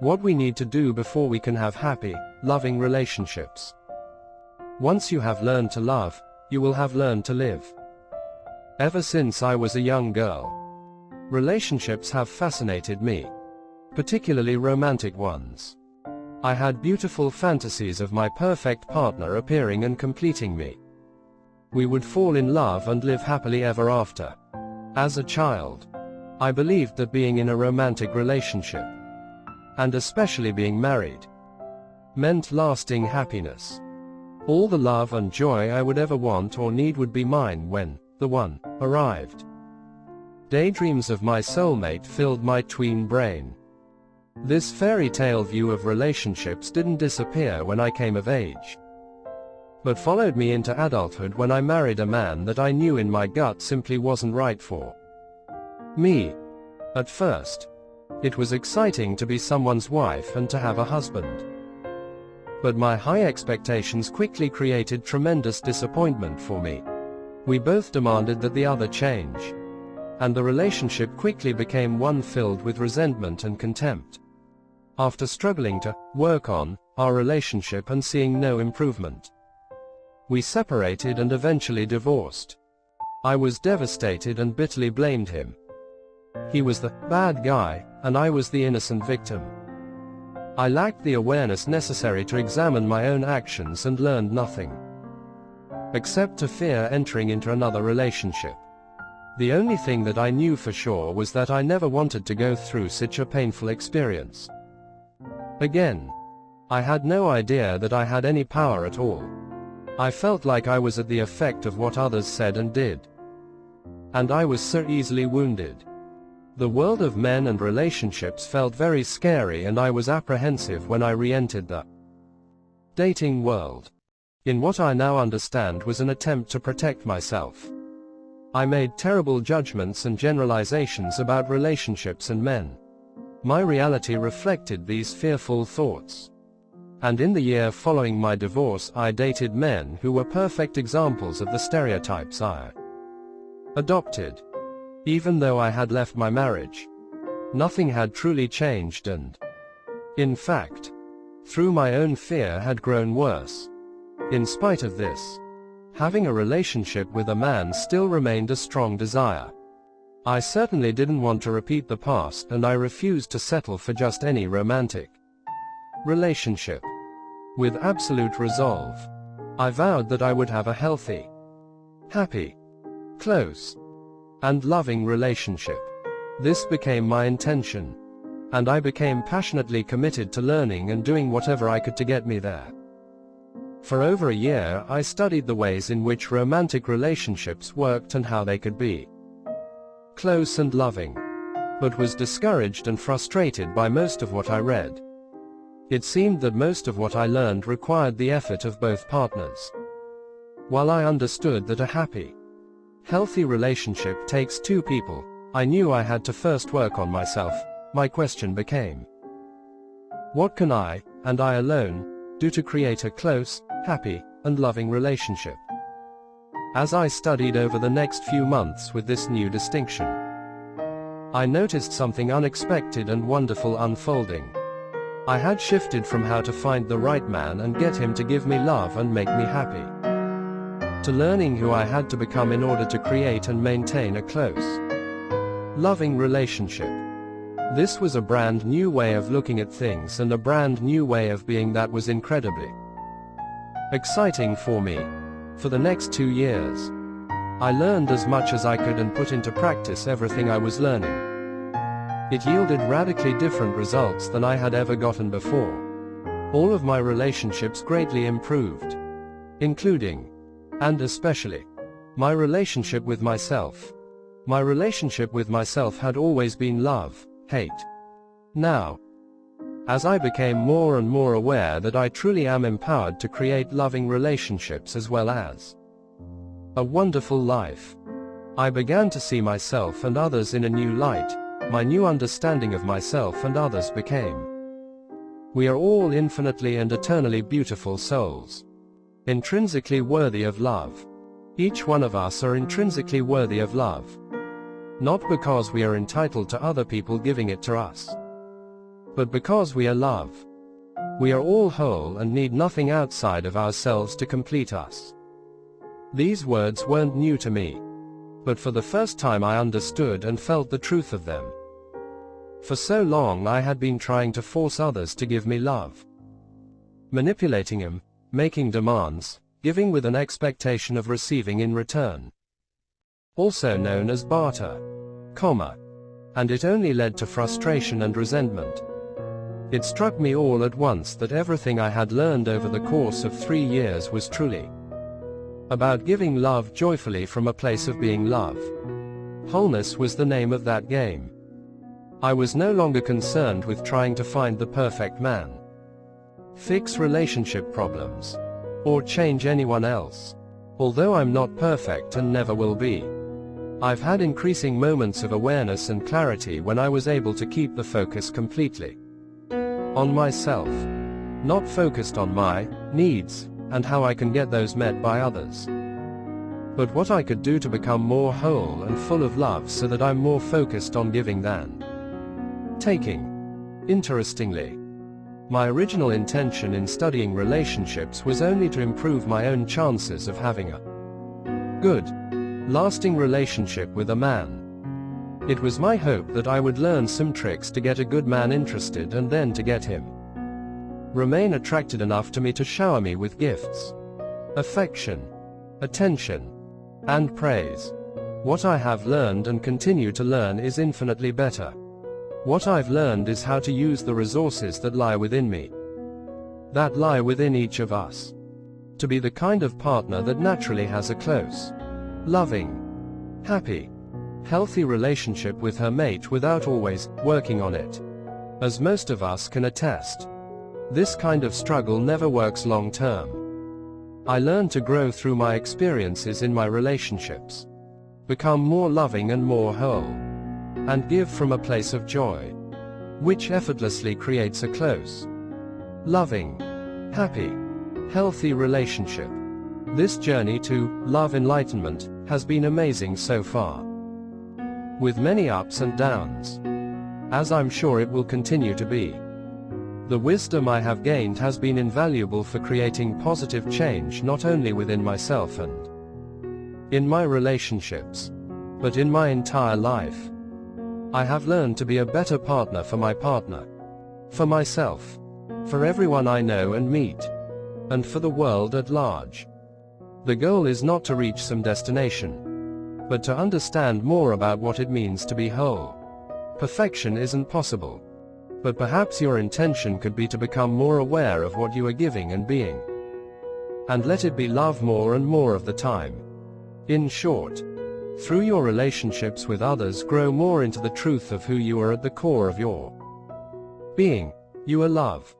What we need to do before we can have happy, loving relationships. Once you have learned to love, you will have learned to live. Ever since I was a young girl, relationships have fascinated me, particularly romantic ones. I had beautiful fantasies of my perfect partner appearing and completing me. We would fall in love and live happily ever after. As a child, I believed that being in a romantic relationship, and especially being married, meant lasting happiness. All the love and joy I would ever want or need would be mine when the one arrived. Daydreams of my soulmate filled my tween brain. This fairy tale view of relationships didn't disappear when I came of age, but followed me into adulthood when I married a man that I knew in my gut simply wasn't right for me. At first, it was exciting to be someone's wife and to have a husband. But my high expectations quickly created tremendous disappointment for me. We both demanded that the other change, and the relationship quickly became one filled with resentment and contempt. After struggling to work on our relationship and seeing no improvement, we separated and eventually divorced. I was devastated and bitterly blamed him. He was the bad guy, and I was the innocent victim. I lacked the awareness necessary to examine my own actions and learned nothing, except to fear entering into another relationship. The only thing that I knew for sure was that I never wanted to go through such a painful experience again. I had no idea that I had any power at all. I felt like I was at the effect of what others said and did, and I was so easily wounded. The world of men and relationships felt very scary, and I was apprehensive when I re-entered the dating world. In what I now understand was an attempt to protect myself. I made terrible judgments and generalizations about relationships and men. My reality reflected these fearful thoughts. And in the year following my divorce, I dated men who were perfect examples of the stereotypes I adopted. Even though I had left my marriage, nothing had truly changed and, in fact, through my own fear had grown worse. In spite of this, having a relationship with a man still remained a strong desire. I certainly didn't want to repeat the past, and I refused to settle for just any romantic relationship. With absolute resolve, I vowed that I would have a healthy, happy, close, and loving relationship. This became my intention, and I became passionately committed to learning and doing whatever I could to get me there. For over a year, I studied the ways in which romantic relationships worked and how they could be close and loving, but was discouraged and frustrated by most of what I read. It seemed that most of what I learned required the effort of both partners. While I understood that a happy, healthy relationship takes two people, I knew I had to first work on myself. My question became, what can I, and I alone, do to create a close, happy, and loving relationship? As I studied over the next few months with this new distinction, I noticed something unexpected and wonderful unfolding. I had shifted from how to find the right man and get him to give me love and make me happy, to learning who I had to become in order to create and maintain a close, loving relationship. This was a brand new way of looking at things and a brand new way of being that was incredibly exciting for me. For the next 2 years, I learned as much as I could and put into practice everything I was learning. It yielded radically different results than I had ever gotten before. All of my relationships greatly improved, including, and especially, my relationship with myself. My relationship with myself had always been love, hate. Now, as I became more and more aware that I truly am empowered to create loving relationships as well as a wonderful life, I began to see myself and others in a new light. My new understanding of myself and others became, we are all infinitely and eternally beautiful souls, intrinsically worthy of love. Each one of us are intrinsically worthy of love, not because we are entitled to other people giving it to us, but because we are love. We are all whole and need nothing outside of ourselves to complete us. These words weren't new to me, but for the first time I understood and felt the truth of them. For so long I had been trying to force others to give me love. Manipulating them, making demands, giving with an expectation of receiving in return. Also known as barter, and it only led to frustration and resentment. It struck me all at once that everything I had learned over the course of 3 years was truly about giving love joyfully from a place of being love. Wholeness was the name of that game. I was no longer concerned with trying to find the perfect man, fix relationship problems, or change anyone else. Although I'm not perfect and never will be, I've had increasing moments of awareness and clarity when I was able to keep the focus completely on myself, not focused on my needs and how I can get those met by others, but what I could do to become more whole and full of love so that I'm more focused on giving than taking. Interestingly, my original intention in studying relationships was only to improve my own chances of having a good, lasting relationship with a man. It was my hope that I would learn some tricks to get a good man interested and then to get him remain attracted enough to me to shower me with gifts, affection, attention, and praise. What I have learned and continue to learn is infinitely better. What I've learned is how to use the resources that lie within me, that lie within each of us, to be the kind of partner that naturally has a close, loving, happy, healthy relationship with her mate without always working on it. As most of us can attest, this kind of struggle never works long term. I learned to grow through my experiences in my relationships, become more loving and more whole, and give from a place of joy, which effortlessly creates a close, loving, happy, healthy relationship. This journey to love enlightenment has been amazing so far, with many ups and downs, as I'm sure it will continue to be. The wisdom I have gained has been invaluable for creating positive change not only within myself and in my relationships, but in my entire life. I have learned to be a better partner for my partner, for myself, for everyone I know and meet, and for the world at large. The goal is not to reach some destination, but to understand more about what it means to be whole. Perfection isn't possible, but perhaps your intention could be to become more aware of what you are giving and being, and let it be love more and more of the time. In short, through your relationships with others, grow more into the truth of who you are at the core of your being. You are love.